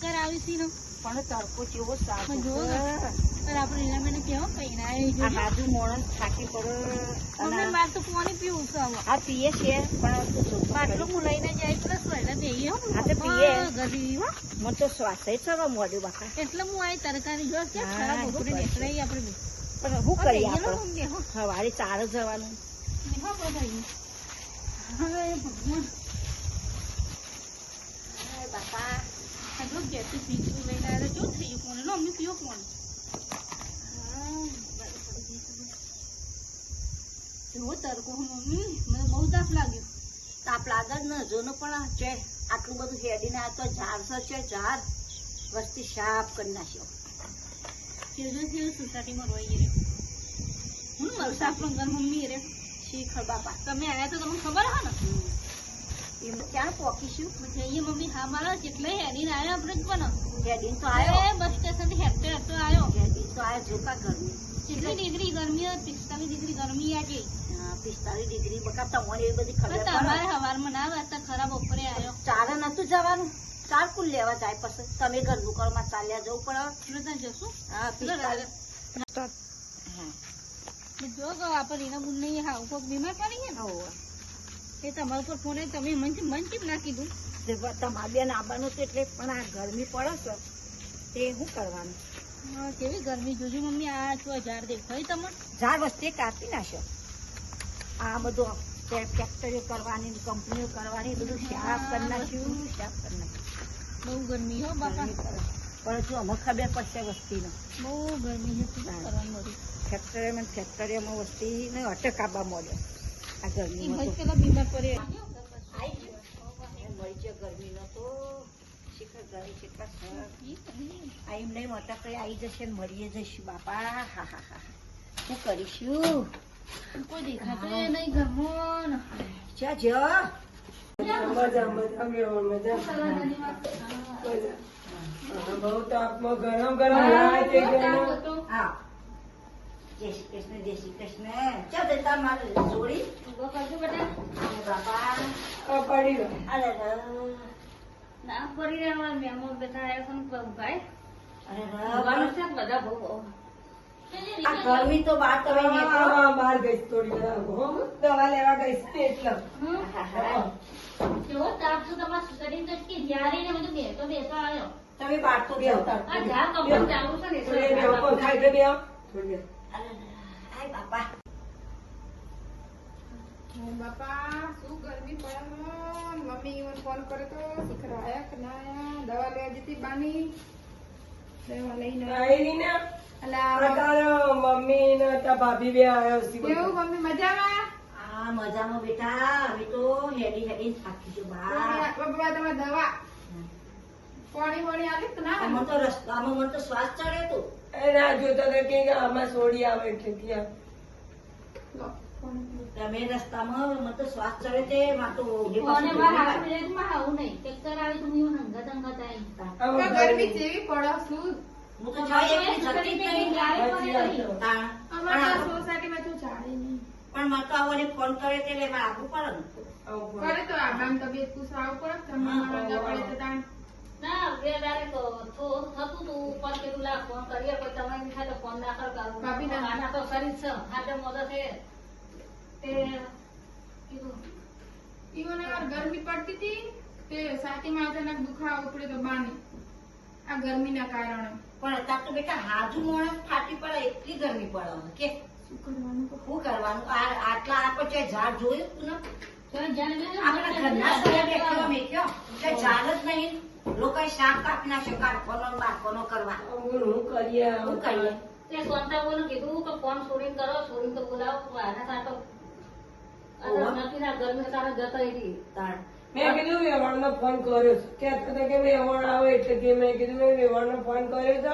ચક્કર આવી હતી ને પણ તડકો કેવો સાફ જો ને આપણે રીનાબેન કેવો પૈણા હાજુ મોણસ થાકી પડે મમ્મી મારે તો પાણી પીવું છે હવે આ પીએ છે પણ માટલું હું લઈને જાય પ્લસ વહેલા દઈએ હો આ તો પીએ ગરી હો મને તો શ્વાસ ચડવા મોડ્યું બાપા એટલે હું આ તરકારી જો કે ખરાબ બપોરે નીકળાઈ આપણે પણ શું કરીએ આપણે સવારે 4 જવાનું હવે ભગવાન બાપા આટલું ગેસી પીવું લઈને આવ્યો જો થઈ ગયું કોને મમ્મી પીવો કોણ એવો તડકો મમ્મી મને બહુ તાપ લાગ્યો તાપ લાગે જ ને જોનો પણ છે આટલું બધું હેડીને આ તો ઝાડ છે ઝાડ વસ્તી સાફ કરી નાખ્યો કેજો સોસાયટીમાં રોઈ રે હું મરસા પણ મમ્મી રે શીખર બાપા તમે આયા તો તમને ખબર હે ને એમ ક્યાં પોકીશું જઈએ મમ્મી હા મારા કેટલા હેડીને આવ્યા આપણે જ પણ હેડીને તો આવ્યો બસ સ્ટેશન થી હેડતો હેડતો આવ્યો હેડીને તો આવ્યો જોકા ગરમી કેટલી ડિગ્રી ગરમી 45 ડિગ્રી ગરમી આજે 45 ડિગ્રી બકા તમારે એ બધી ખબર તમારે હવારમાં ના વાતા ખરાબ બપોરે આવ્યો ચારે નતું જવાનું ચાર કુલ લેવા જાય પછી તમે ઘરનું ઘરમાં ચાલ્યા જવું પડે ત્યાં જશું હા 45 જો ગો આપણે રીના બુન ને હા કોક બીમાર પડી ગયા ને એ તમારા ઉપર ફોન તમે મન ચીપ ના કીધું તમારે બેન આવવાનું તો એટલે પણ આ ગરમી પડે છે તે શું કરવાનું હા કેવી ગરમી જોજો મમ્મી આ છો ઝાડ દેખાય તમને ઝાડ વચ્ચે કાપી નાખ્યો આ બધું ફેક્ટરીઓ કરવાની કંપનીઓ કરવાની બધું સાફ કરી નાખ્યું સાફ કરી નાખ્યું બહુ ગરમી હો બાપા પણ જો અમે ખબર પડશે વસ્તીનો બહુ ગરમી છે શું કરવાનું બધું ફેક્ટરીઓમાં વસ્તીને અટક આપવા મળ્યો આ ગરમીમાં તો પેલા બીમાર પડે મળી છે ગરમીનો તો શિખર ગરમી કેટલા આ એમ નહીં અટક આવી જશે ને મળીએ જઈશું બાપા હા હા હા શું કરીશું કોઈ દેખાતું નહીં ઘરમાં જ્યાં જ્યાં બહુ તાપમાં ગરમ ગરમ લાય તે ગરમ હા જય શ્રી કૃષ્ણ જય શ્રી કૃષ્ણ ચાલ જતા મારે જોડી ઉભો કરજો બેટા અને બાપા પડી ગયો અરે ના પડી રહ્યા મેમો બેઠા આવ્યા છે ભાઈ અરે ઉભાનું છે બધા બહુ આ ગરમી તો બાર તમે નીકળો બહાર ગઈ થોડી દવા લેવા ગઈ છે એટલે કેવો તાપ છે તમારા શરીર તો કે જ્યારે ને બધું બેસો આવ્યો તમે બાર તો બેવતા આ જા કપડ ચાલુ છે ને થોડી જોકો ખાઈ તો બે થોડી અરે હાય બાપા બાપા શું ગરમી પડે મમ્મી મને ફોન કર્યો તો શીખર આયા કે ના આયા દવા લેવા જતી બાની દવા લઈને આઈ ને અલા તારો મમ્મી ને તા ભાભી બે આવ્યો છે કેવું મમ્મી મજામાં આ મજામાં બેટા હવે તો હેડી હેડી થાકી ગયો બા બાબા તમારે દવા પાણી વાણી આલે કે ના આમાં તો રસ્તામાં મને તો શ્વાસ ચડે તો એના જોતા તો કે આમાં સોડી આવે એટલે ત્યાં લો, પાણી પીઓ. તમે રસ્તામાં મને તો શ્વાસ ચડે તે માં તો ઓઢી કોને પાછું મારા બોલી હાથમાં આવું નહીં ચક્કર આવે તો હું હંગત હંગત આવી પણ ગરમી જેવી પડે શું હું તો જાય એકલી જતી જ નહીં. તાણ. અમારા સોસાયટીમાં તું ચાલે નહીં પણ મને તો આવોને ફોન કરે તે લેવા આવવું પડે ને કરે તો આગામ તબિયત પૂછાવું પડે તમારા પડે તો તાણ ના બે દાડે તો થતું તું પણ કેટલું લાખ ફોન કરીએ પણ તમારે નહીં થાય તો ફોન દાખલ કરું ભાભી ના. આના તો શરીર છે હાથે મોઢે છે તે કીધું ઈવન આ ગરમી પડતી હતી તે છાતીમાં અચાનક દુખાવો ઉપડે તો બાની આ ગરમીના કારણે પણ અત્યારે તો બેટા હાજુ માણસ ફાટી પડે એટલી ગરમી પડે હવે કે શું કરવાનું શું કરવાનું આટલા આપણે છે ઝાડ જોયું તું ને તો જાણે આપણા ઘરના સળિયા બેઠેલા મેક્યો કે ઝાડ જ નહીં લોકોએ શાક કાપી નાખ્યો કાઢવાનો ને બાફવાનો કરવા હું કરીએ શું કરીએ તે સોનતાઓને કીધું કે ફોન છોડીને કરો છોડીને તો બોલાવો આના સાટો નથી ના ગરમી કારણે જતો રહી તાણ. મેં કીધું વેવાણનો ફોન કર્યો છે કહેતો હતો કે વેવાણ આવે એટલે કે મેં કીધું મેં વેવાણનો ફોન કર્યો છે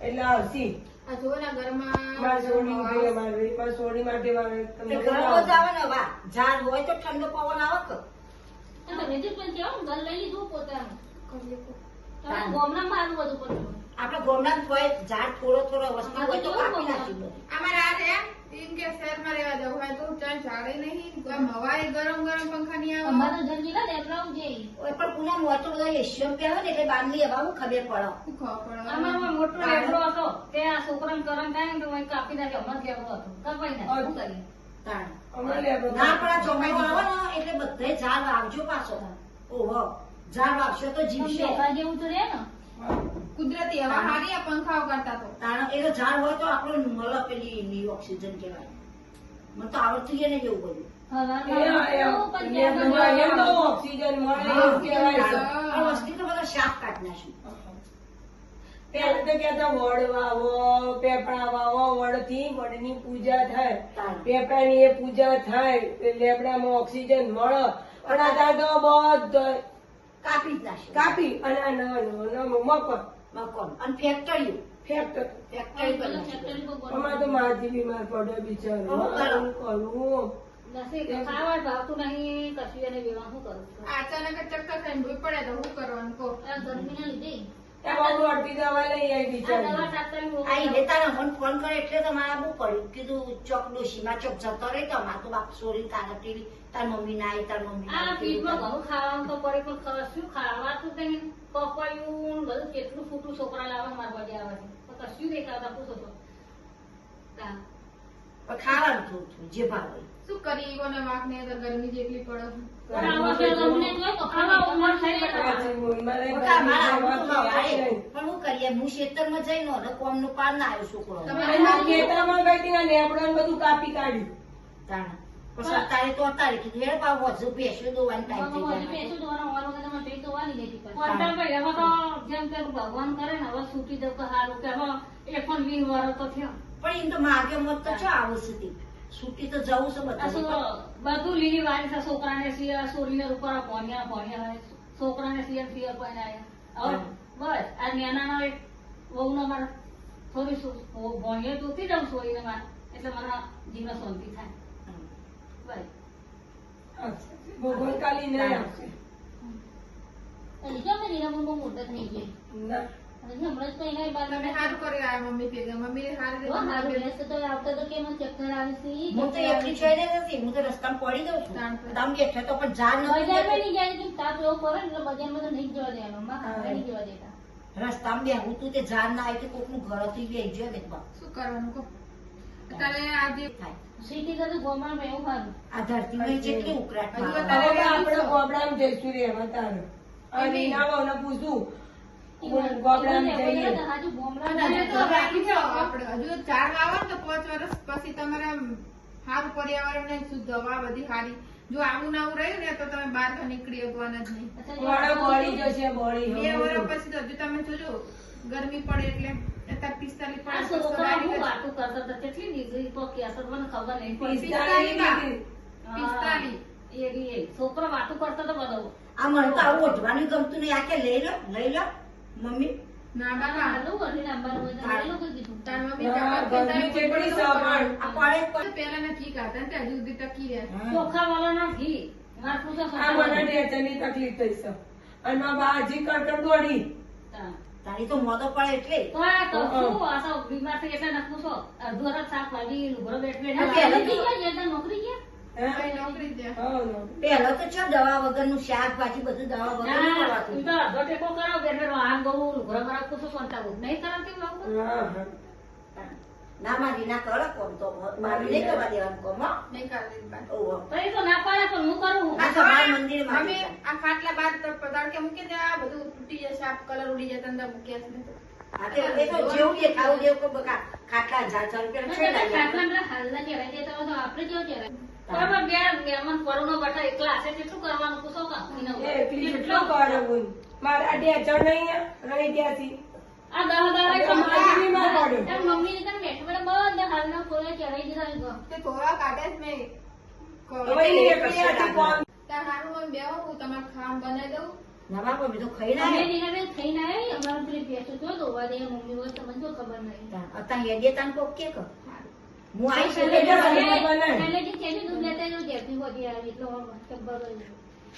એટલે આવશી આ જો ને ઘરમાં મારી સોડી ઉભી રહે, મારી સોડી માટે મારે તમને તે ગરમ જ આવે ને વા ઝાડ હોય તો ઠંડો પવન આવે કે તમે જે પણ કેવું ઘર લઈ લીધું પોતાનું કરીએ તો. તમે ગોમના મારું બધું પડ્યું આપણે ગોમડા હોય ઝાડ થોડો થોડો વસ્તુ હોય તો કાપી નાખ્યું બધું. અમારે આ રે એમ કે શહેરમાં રહેવા જવું હોય તો ચાલ ઝાડે નહીં આમ હવાએ ગરમ ગરમ પંખા નહીં આવે અમારે તો જલ્દી ના લેવડાવું છે. ઓય પણ પૂનમ હોય તો બધા એશિયમ પહેરે ને એટલે બહારની હવા હું ખબર પડે. શું ખબર પડે અમારામાં મોટો લેવડો હતો તે આ છોકરાને ગરમ થાય ને તો અહીં કાપી નાખે. અમારે લેવડો હતો કપાઈ નાખે. શું કરીએ? તાણ. અમારે લેબડો. ના પણ આ ચોમાસું આવે ને એટલે બધે ઝાડ વાવજો પાછો. ઓહો ઝાડ વાવશો તો પણ જીવશે. બેઠા જેવું તો રહે ને. કુદરતી હવા હારી આ પંખાઓ કરતા તો તાણ એ તો ઝાડ હોય તો આપણને મળે પેલી ઓક્સિજન કહેવાય. મને તો આવડતું જ નહીં એવું બધું. હવામાં એમ તો ઓક્સિજન મળે એવું કહેવાય છે. આ વસ્તી તો બધા શાક કાઢી નાખ્યું. પેલા તો કહેતા વડ વાવો, પેપડા વાવો, વડથી વડની પૂજા થાય. પેપડાની એ પૂજા થાય, લેબડામાં ઓક્સિજન મળે. અને આ તો બધો કાપી જ નાખ્યું. કાપી અને આ નવા મકર મકોન અને ફેક્ટરીઓ ફેક્ટર ફેક્ટરી પર નાખ્યું. ફેક્ટરી પર બોલ. અમારે તો મારથી બીમાર પડે બિચારો. શું કરવું? નસીબ ખાવા ભાવતું નહીં કશું એને વેવા શું કરું? અચાનક જ ચક્કર થઈને ભૂઈ પડે તો શું કરવાનું કહો આ ગરમીના લીધે એ બહુ અડધી દવા લઈ આવી આ બિચારી. દવા ડાક્ટરની બહુ આ ઈને તારા મને ફોન કરે એટલે તો મારે બહુ પડ્યું. કીધું ચોક ડોશીમાં ચોક જતો રહી તો અમારે તો બાપ સોરી તારા ટીવી તાર મમ્મી ના આવી તાર મમ્મી ના આ આવી. પીઠમાં ઘણું ખાવાનું તો પડે પણ શું ખાવાતું કઈ પપાયું બધું કેટલું ફૂટું છોકરા લાવે મારા બજે આવે છે તો કશું દેખાતા પૂછો તો તા. પણ ખાવાનું થોડું થોડું જે ભાવ હોય. શું કરી ઈવોને વાંક ને તો ગરમી જેટલી પડે પણ આ વર્ષે તમને જોઈ તો ખાવા ઉંમર થઈ ગઈ. મારે મોટા મારા આંખોમાં વાળે. પણ શું કરીએ હું ખેતરમાં જઈને અને કોમનું પાર ના આવ્યો છોકરો. તમે એના ખેતરમાં ગઈ હતી ને લેબડો ને બધું કાપી કાઢ્યું. તાણ. પછી અત્યારે તો અત્યારે કીધું હેડ પાવ વધુ ભેંસો દોવાની ટાઈમ થઈ જાય. ભેંસું દોવાનો વારો કે તમારે ભેંસ દોવાની નથી પડતી. પણ ભાઈ હવે તો જેમ કે ભગવાન કરે ને હવે છૂટી દઉં કે સારું કે હવે 21 વર્ષ તો થયો. પણ એમ તો માગે મત તો શું આવું સુધી છૂટી તો જવું છે આ બધું. શું બધું લીલી વાળી છે છોકરાને સિયા સોરીને ઉપર ભણ્યા હોય છોકરાને સિયા સિયા પહેરાયા હવે બસ આ નાના એક વહુને મારે થોડી ભણીએ જોતી જાઉં સોરીને મારે એટલે મારા જીવન શાંતિ થાય બસ. ભગવાન કાલી નહીં આપશે. લીધો મેં નીરા બહુ મોટા થઈ ગઈ ના. હમણાં જ કઈ નહીં બાર તમે સારું કરી આવ્યા મમ્મી ભેગા મમ્મી સારી સારું રીતે રહેશે તો આવતા તો કેમ ચક્કર આવે છે હું તો એકલી જોઈને નથી હું તો રસ્તામાં પડી દઉં છું. તમે બેઠા તો પણ ઝાડ બજારમાં નથી. નહીં જાય કે તાપ એવો પડે ને એટલે બજારમાં તો નહીં જવા દેવાનું માં ખાવા નહીં જવા દેતા. રસ્તામાં બેહું તું તે ઝાડ ના આવી તો કોકનું ઘર હતું બેસી ગયો ને બાપ. શું કરવાનું કહો તારે આજે થાય. સિટી કરતા ગામડામાં એવું સારું. આ ધરતીમાં જેટલી ઉકળાટ હજુ મારે. તારે હવે આપણે ગોબડામાં જઈશું રહેવા તારે. અને રીનાબાને પૂછું ગોબડામાં જઈએ. હાજુ હજુ ગામડામાં તો બાકી છે આપણે હજુ 4 લાવો ને તો 5 વર્ષ પછી તમારે આમ સારું પર્યાવરણ ને શુદ્ધ હવા બધી સારી જો આવું ના આવું રહ્યું ને તો તમે બહાર તો નીકળી શકવાના જ નહીં વાળા બળી જશે બળી 2 વર્ષ પછી તો હજુ તમે જોજો ગરમી પડે એટલે અત્યારે 45 આ પડે છોકરા હું વાતું કરતા હતા કેટલી ડિગ્રી પર કે અસર મને ખબર નહીં પડી. 45 એ છોકરા વાતું કરતા હતા બધો આ મને તો આવું ઓઢવાનું ગમતું નહીં. આ કે લઈ લો મમ્મી. ના બાબા હાલું વળી લાંબાનું હોય તો એ લોકો કીધું તાર મમ્મી ના, ગરમી કેટલી છે પણ. આ પડે જ પડે. પેલાના ઘી ખાતા ને ત્યાં હજુ સુધી ટકી રહ્યા હા. ચોખા વાળાના ઘી મારે પૂછો આ મને ટેન્શનની તકલીફ થઈ છે. અને મારા બા હજી કડકડ દોડી. તારી તો મોદો પડે એટલે તો આ તો શું આ તો બીમાર થઈ એટલે ન પૂછો અડધો રાત 7 વાગે લુગડો બેઠે આ પહેલેથી નોકરી ગયા હે? કઈ નોકરી જ હા, ના. પેલો તો છે દવા વગરનું શાકભાજી બધું દવા વગરનું ના, ખવાતું. ઈ તો અડધો ટેકો કરાવો બેઠે આમ ગવું લુગડો કરાવ પૂછો સોંટાવું નહીં કરાવતી બાબુ હા, હા. ના મારી ના કરો કોમ તો મારી નહીં કરવા દેવાનું કોમ હો. નહીં કરી બા ઓહો. તો એ તો ના પાડે પણ હું કરું આ તો મારા મંદિરમાં મમ્મી આ ખાટલા બાર તડકે મૂકી દે આ બધું તૂટી જશે આ કલર ઉડી જાય અંદર મૂક્યા છે ને તો. આ તો એ તો જેવું દેખાવું દેવું કે બકા ખાટલા 1000 રૂપિયા છે લાગ્યા. ખાટલા હાલના કહેવાય દેતા હોય તો આપણે કેવું કહેવાય બરાબર બે મહેમાન પરુનો બેઠા એકલા હશે કેટલું કરવાનું પૂછો કા એ એકલી કેટલું કરે બોલ. મારા ઢેચણ નહીં ને, રહી ત્યાંથી. આ દહ દાડા તમારા બીમાર પડ્યો. તાર મમ્મી ને તને બેઠા બેઠા બધા હાલના કોલે ચડાઈ દીધા તે થોડા કાઢે જ મેં હવે ઈ એકલી હતી કોણ? તાર હારું મમ્મી બેહો હું તમારે ખાવાનું બનાવી દઉં ના બાપા મેં તો ખાઈ ના અમે આવ્યા. દીના થઈને આવ્યા અમારું પેલી ભેંસો જો દોવા દે મમ્મી હોય તમને જો ખબર નહીં અત્યારે હેડીએ તાન કોક કે કર. હું આવીશ એટલે એટલે ઘરે બનાય. પહેલેથી કેવી દૂધ લેતા જો જેથી બધી આવી એટલે ખબર હોય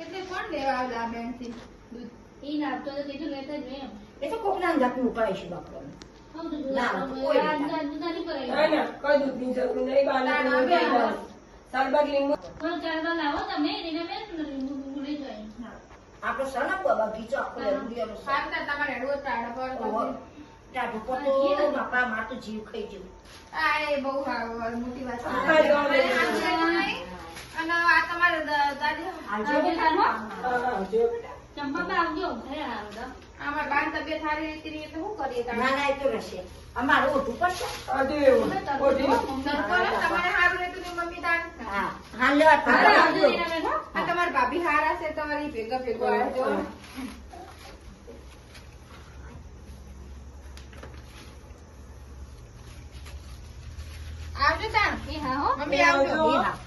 એટલે કોણ લેવા આવે આ બેન થી દૂધ ઈ નાખતો તો તેથી લેતા જ એમ એ તો કોક ના અંગાત મોકલાઈશું બાપરાને. ના, કોઈ નહીં. નથી કરેલું. ના ના કોઈ દૂધની જરૂર નહીં બાનું શરબત લીંબુ પણ ચાલો લાવો તમે એને મેં ભૂલી જાય. આપણો સને બગીચો આખો લેવડિયાનો છે. સારું તાર તમારે હેડવું ટાઢો પર ઓહો. ટાઢું પર તો બાપા માર તો જીવ ખાઈ ગયું. આ એ બહુ સારું મોટી વાત છે. હા, જો મને આમ લેવું નહીં. અને આ તમારે દાદી આવજો આવજો બેટા. તાર, હો. હા જો બેટા ચંપાબા આવજો. હે હારું તો. આમાં બાર તબિયત સારી રહેતી રહી તો શું કરીએ તારે? ના ના એ તો રહેશે. અમારું ઓઢું પડશે. હા જો એવું ઓઢી. તડકો ને તમારે સારું રહેતું નહીં મમ્મી તાર. હા હા લેવા હારું તારે આવજો આવજો. એના મેં, હો. આ તમારી ભાભી હારા છે તમારી ભેગા ભેગો આવજો. આવજો તાર એ હા હો. મમ્મી આવજો. એ હા.